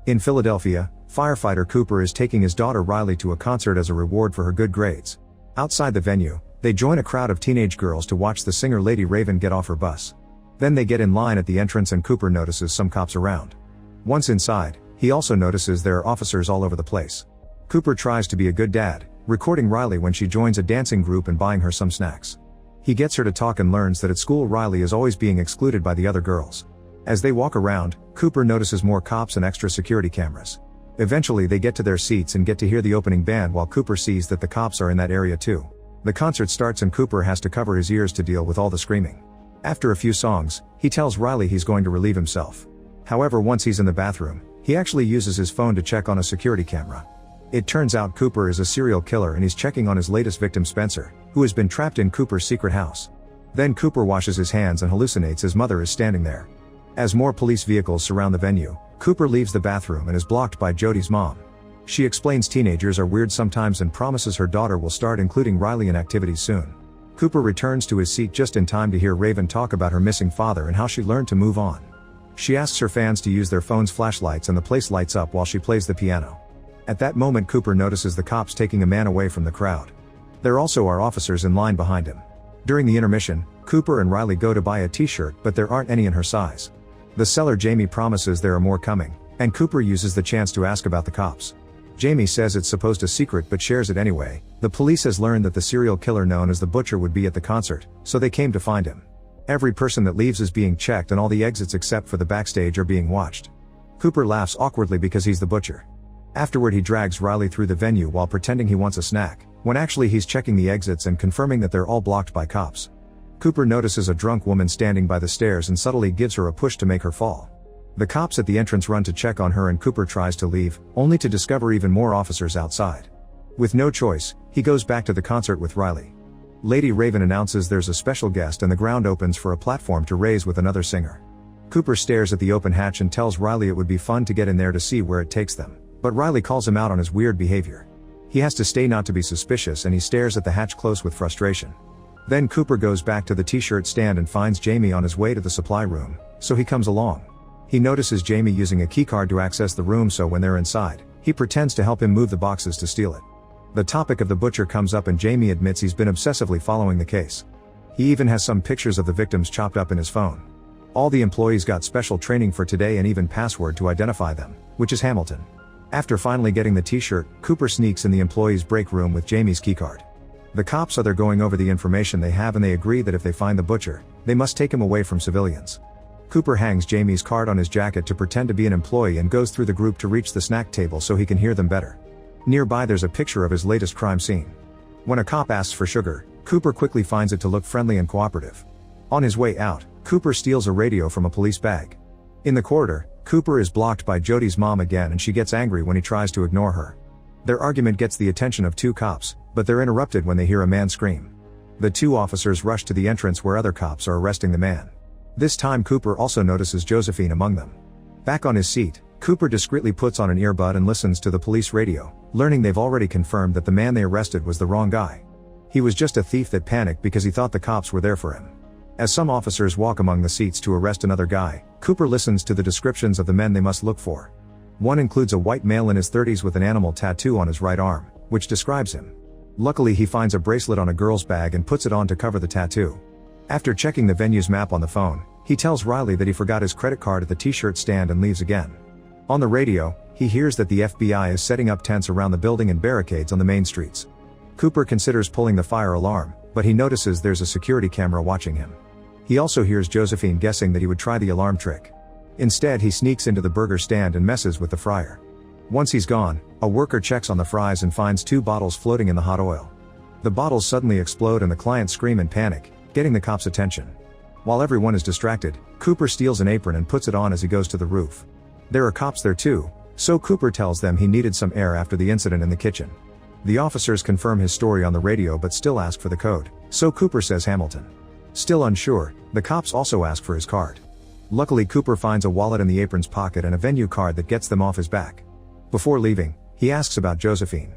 In Philadelphia, firefighter Cooper is taking his daughter Riley to a concert as a reward for her good grades. Outside the venue, they join a crowd of teenage girls to watch the singer Lady Raven get off her bus. Then they get in line at the entrance and Cooper notices some cops around. Once inside, he also notices there are officers all over the place. Cooper tries to be a good dad, recording Riley when she joins a dancing group and buying her some snacks. He gets her to talk and learns that at school Riley is always being excluded by the other girls. As they walk around, Cooper notices more cops and extra security cameras. Eventually they get to their seats and get to hear the opening band while Cooper sees that the cops are in that area too. The concert starts and Cooper has to cover his ears to deal with all the screaming. After a few songs, he tells Riley he's going to relieve himself. However, once he's in the bathroom, he actually uses his phone to check on a security camera. It turns out Cooper is a serial killer and he's checking on his latest victim Spencer, who has been trapped in Cooper's secret house. Then Cooper washes his hands and hallucinates his mother is standing there. As more police vehicles surround the venue, Cooper leaves the bathroom and is blocked by Jody's mom. She explains teenagers are weird sometimes and promises her daughter will start including Riley in activities soon. Cooper returns to his seat just in time to hear Raven talk about her missing father and how she learned to move on. She asks her fans to use their phone's flashlights and the place lights up while she plays the piano. At that moment Cooper notices the cops taking a man away from the crowd. There also are officers in line behind him. During the intermission, Cooper and Riley go to buy a t-shirt but there aren't any in her size. The seller Jamie promises there are more coming, and Cooper uses the chance to ask about the cops. Jamie says it's supposed a secret but shares it anyway. The police has learned that the serial killer known as the Butcher would be at the concert, so they came to find him. Every person that leaves is being checked and all the exits except for the backstage are being watched. Cooper laughs awkwardly because he's the Butcher. Afterward he drags Riley through the venue while pretending he wants a snack, when actually he's checking the exits and confirming that they're all blocked by cops. Cooper notices a drunk woman standing by the stairs and subtly gives her a push to make her fall. The cops at the entrance run to check on her and Cooper tries to leave, only to discover even more officers outside. With no choice, he goes back to the concert with Riley. Lady Raven announces there's a special guest and the ground opens for a platform to raise with another singer. Cooper stares at the open hatch and tells Riley it would be fun to get in there to see where it takes them, but Riley calls him out on his weird behavior. He has to stay not to be suspicious and he stares at the hatch close with frustration. Then Cooper goes back to the t-shirt stand and finds Jamie on his way to the supply room, so he comes along. He notices Jamie using a keycard to access the room, so when they're inside, he pretends to help him move the boxes to steal it. The topic of the Butcher comes up and Jamie admits he's been obsessively following the case. He even has some pictures of the victims chopped up in his phone. All the employees got special training for today and even password to identify them, which is Hamilton. After finally getting the t-shirt, Cooper sneaks in the employees' break room with Jamie's keycard. The cops are there going over the information they have and they agree that if they find the Butcher, they must take him away from civilians. Cooper hangs Jamie's card on his jacket to pretend to be an employee and goes through the group to reach the snack table so he can hear them better. Nearby there's a picture of his latest crime scene. When a cop asks for sugar, Cooper quickly finds it to look friendly and cooperative. On his way out, Cooper steals a radio from a police bag. In the corridor, Cooper is blocked by Jody's mom again and she gets angry when he tries to ignore her. Their argument gets the attention of two cops, but they're interrupted when they hear a man scream. The two officers rush to the entrance where other cops are arresting the man. This time Cooper also notices Josephine among them. Back on his seat, Cooper discreetly puts on an earbud and listens to the police radio, learning they've already confirmed that the man they arrested was the wrong guy. He was just a thief that panicked because he thought the cops were there for him. As some officers walk among the seats to arrest another guy, Cooper listens to the descriptions of the men they must look for. One includes a white male in his 30s with an animal tattoo on his right arm, which describes him. Luckily he finds a bracelet on a girl's bag and puts it on to cover the tattoo. After checking the venue's map on the phone, he tells Riley that he forgot his credit card at the t-shirt stand and leaves again. On the radio, he hears that the FBI is setting up tents around the building and barricades on the main streets. Cooper considers pulling the fire alarm, but he notices there's a security camera watching him. He also hears Josephine guessing that he would try the alarm trick. Instead he sneaks into the burger stand and messes with the fryer. Once he's gone, a worker checks on the fries and finds 2 bottles floating in the hot oil. The bottles suddenly explode and the clients scream in panic, getting the cops' attention. While everyone is distracted, Cooper steals an apron and puts it on as he goes to the roof. There are cops there too, so Cooper tells them he needed some air after the incident in the kitchen. The officers confirm his story on the radio but still ask for the code, so Cooper says Hamilton. Still unsure, the cops also ask for his card. Luckily Cooper finds a wallet in the apron's pocket and a venue card that gets them off his back. Before leaving, he asks about Josephine.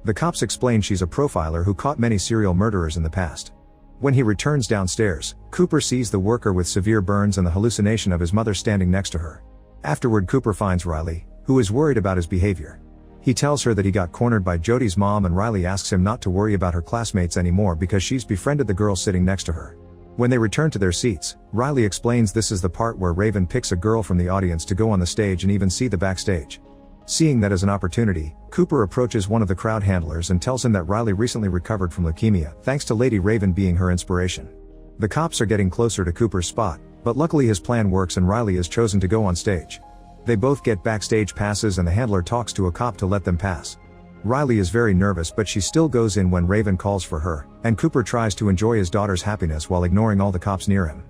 The cops explain she's a profiler who caught many serial murderers in the past. When he returns downstairs, Cooper sees the worker with severe burns and the hallucination of his mother standing next to her. Afterward Cooper finds Riley, who is worried about his behavior. He tells her that he got cornered by Jody's mom, and Riley asks him not to worry about her classmates anymore because she's befriended the girl sitting next to her. When they return to their seats, Riley explains this is the part where Raven picks a girl from the audience to go on the stage and even see the backstage. Seeing that as an opportunity, Cooper approaches one of the crowd handlers and tells him that Riley recently recovered from leukemia, thanks to Lady Raven being her inspiration. The cops are getting closer to Cooper's spot, but luckily his plan works and Riley is chosen to go on stage. They both get backstage passes and the handler talks to a cop to let them pass. Riley is very nervous, but she still goes in when Raven calls for her, and Cooper tries to enjoy his daughter's happiness while ignoring all the cops near him.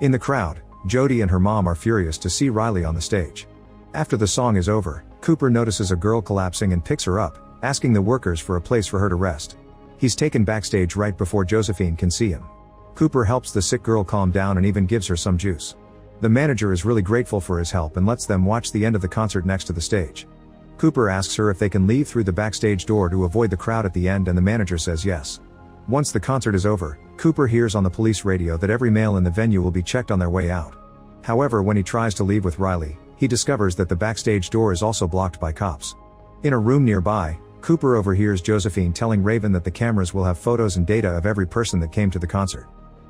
In the crowd, Jody and her mom are furious to see Riley on the stage. After the song is over, Cooper notices a girl collapsing and picks her up, asking the workers for a place for her to rest. He's taken backstage right before Josephine can see him. Cooper helps the sick girl calm down and even gives her some juice. The manager is really grateful for his help and lets them watch the end of the concert next to the stage. Cooper asks her if they can leave through the backstage door to avoid the crowd at the end, and the manager says yes. Once the concert is over, Cooper hears on the police radio that every male in the venue will be checked on their way out. However, when he tries to leave with Riley, he discovers that the backstage door is also blocked by cops. In a room nearby, Cooper overhears Josephine telling Raven that the cameras will have photos and data of every person that came to the concert.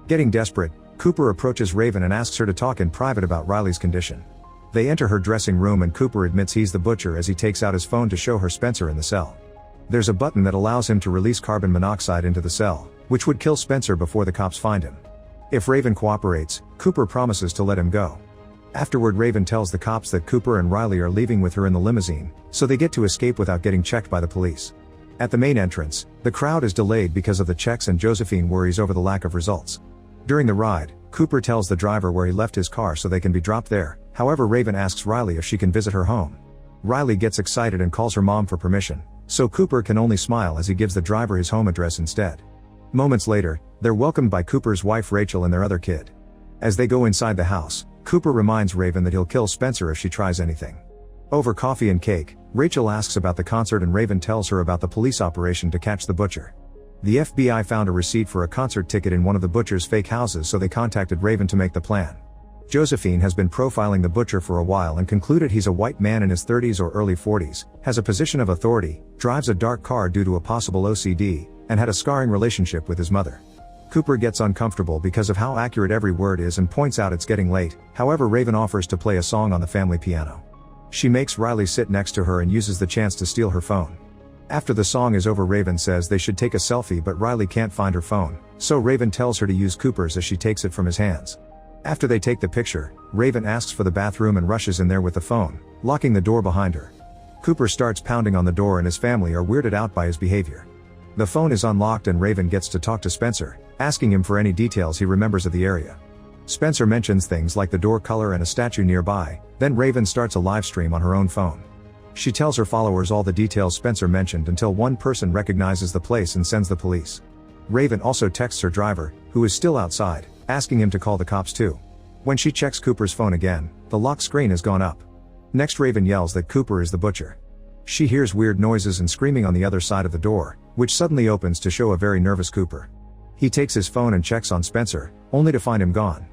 Getting desperate, Cooper approaches Raven and asks her to talk in private about Riley's condition. They enter her dressing room and Cooper admits he's the butcher as he takes out his phone to show her Spencer in the cell. There's a button that allows him to release carbon monoxide into the cell, which would kill Spencer before the cops find him. If Raven cooperates, Cooper promises to let him go. Afterward, Raven tells the cops that Cooper and Riley are leaving with her in the limousine, so they get to escape without getting checked by the police. At the main entrance, the crowd is delayed because of the checks and Josephine worries over the lack of results. During the ride, Cooper tells the driver where he left his car so they can be dropped there. However, Raven asks Riley if she can visit her home. Riley gets excited and calls her mom for permission, so Cooper can only smile as he gives the driver his home address instead. Moments later, they're welcomed by Cooper's wife Rachel and their other kid. As they go inside the house, Cooper reminds Raven that he'll kill Spencer if she tries anything. Over coffee and cake, Rachel asks about the concert and Raven tells her about the police operation to catch the butcher. The FBI found a receipt for a concert ticket in one of the butcher's fake houses, so they contacted Raven to make the plan. Josephine has been profiling the butcher for a while and concluded he's a white man in his 30s or early 40s, has a position of authority, drives a dark car due to a possible OCD, and had a scarring relationship with his mother. Cooper gets uncomfortable because of how accurate every word is and points out it's getting late. However, Raven offers to play a song on the family piano. She makes Riley sit next to her and uses the chance to steal her phone. After the song is over, Raven says they should take a selfie, but Riley can't find her phone, so Raven tells her to use Cooper's as she takes it from his hands. After they take the picture, Raven asks for the bathroom and rushes in there with the phone, locking the door behind her. Cooper starts pounding on the door and his family are weirded out by his behavior. The phone is unlocked and Raven gets to talk to Spencer, asking him for any details he remembers of the area. Spencer mentions things like the door color and a statue nearby, then Raven starts a live stream on her own phone. She tells her followers all the details Spencer mentioned until one person recognizes the place and sends the police. Raven also texts her driver, who is still outside, asking him to call the cops too. When she checks Cooper's phone again, the lock screen has gone up. Next, Raven yells that Cooper is the butcher. She hears weird noises and screaming on the other side of the door, which suddenly opens to show a very nervous Cooper. He takes his phone and checks on Spencer, only to find him gone.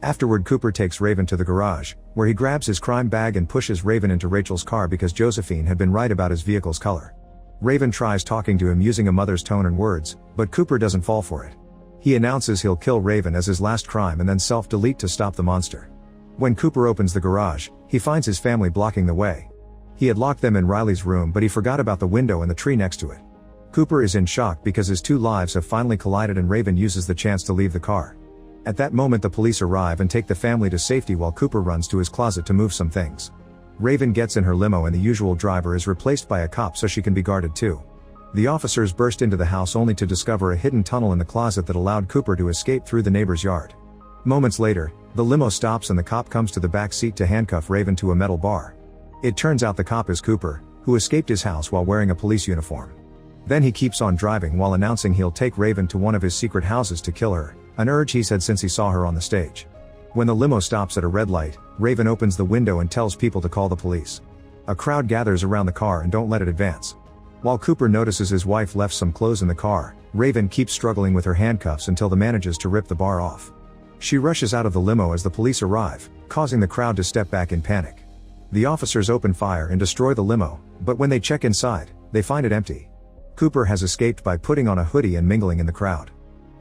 Afterward, Cooper takes Raven to the garage, where he grabs his crime bag and pushes Raven into Rachel's car because Josephine had been right about his vehicle's color. Raven tries talking to him using a mother's tone and words, but Cooper doesn't fall for it. He announces he'll kill Raven as his last crime and then self-delete to stop the monster. When Cooper opens the garage, he finds his family blocking the way. He had locked them in Riley's room, but he forgot about the window and the tree next to it. Cooper is in shock because his two lives have finally collided and Raven uses the chance to leave the car. At that moment, the police arrive and take the family to safety while Cooper runs to his closet to move some things. Raven gets in her limo and the usual driver is replaced by a cop so she can be guarded too. The officers burst into the house only to discover a hidden tunnel in the closet that allowed Cooper to escape through the neighbor's yard. Moments later, the limo stops and the cop comes to the back seat to handcuff Raven to a metal bar. It turns out the cop is Cooper, who escaped his house while wearing a police uniform. Then he keeps on driving while announcing he'll take Raven to one of his secret houses to kill her, an urge he's had since he saw her on the stage. When the limo stops at a red light, Raven opens the window and tells people to call the police. A crowd gathers around the car and don't let it advance. While Cooper notices his wife left some clothes in the car, Raven keeps struggling with her handcuffs until the manages to rip the bar off. She rushes out of the limo as the police arrive, causing the crowd to step back in panic. The officers open fire and destroy the limo, but when they check inside, they find it empty. Cooper has escaped by putting on a hoodie and mingling in the crowd.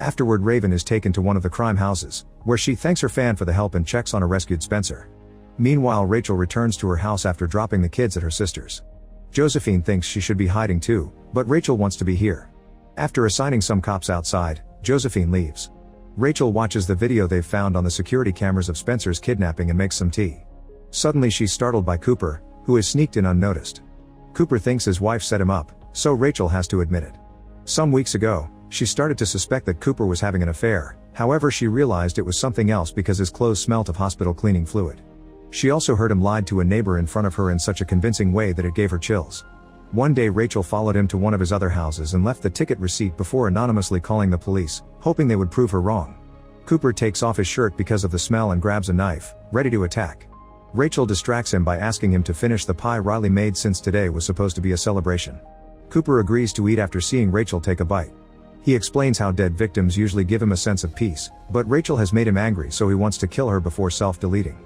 Afterward, Raven is taken to one of the crime houses, where she thanks her fan for the help and checks on a rescued Spencer. Meanwhile, Rachel returns to her house after dropping the kids at her sister's. Josephine thinks she should be hiding too, but Rachel wants to be here. After assigning some cops outside, Josephine leaves. Rachel watches the video they've found on the security cameras of Spencer's kidnapping and makes some tea. Suddenly she's startled by Cooper, who has sneaked in unnoticed. Cooper thinks his wife set him up, so Rachel has to admit it. Some weeks ago, she started to suspect that Cooper was having an affair, however she realized it was something else because his clothes smelt of hospital cleaning fluid. She also heard him lied to a neighbor in front of her in such a convincing way that it gave her chills. One day Rachel followed him to one of his other houses and left the ticket receipt before anonymously calling the police, hoping they would prove her wrong. Cooper takes off his shirt because of the smell and grabs a knife, ready to attack. Rachel distracts him by asking him to finish the pie Riley made since today was supposed to be a celebration. Cooper agrees to eat after seeing Rachel take a bite. He explains how dead victims usually give him a sense of peace, but Rachel has made him angry, so he wants to kill her before self-deleting.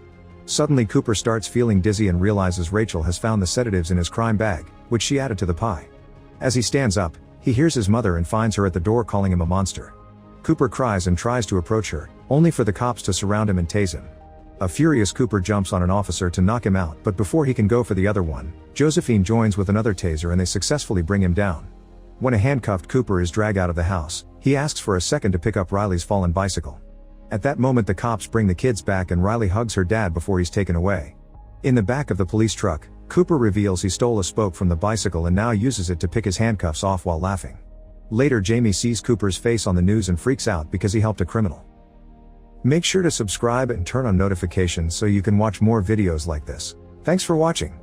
Suddenly Cooper starts feeling dizzy and realizes Rachel has found the sedatives in his crime bag, which she added to the pie. As he stands up, he hears his mother and finds her at the door calling him a monster. Cooper cries and tries to approach her, only for the cops to surround him and tase him. A furious Cooper jumps on an officer to knock him out, but before he can go for the other one, Josephine joins with another taser and they successfully bring him down. When a handcuffed Cooper is dragged out of the house, he asks for a second to pick up Riley's fallen bicycle. At that moment the cops bring the kids back and Riley hugs her dad before he's taken away. In the back of the police truck, Cooper reveals he stole a spoke from the bicycle and now uses it to pick his handcuffs off while laughing. Later Jamie sees Cooper's face on the news and freaks out because he helped a criminal. Make sure to subscribe and turn on notifications so you can watch more videos like this. Thanks for watching.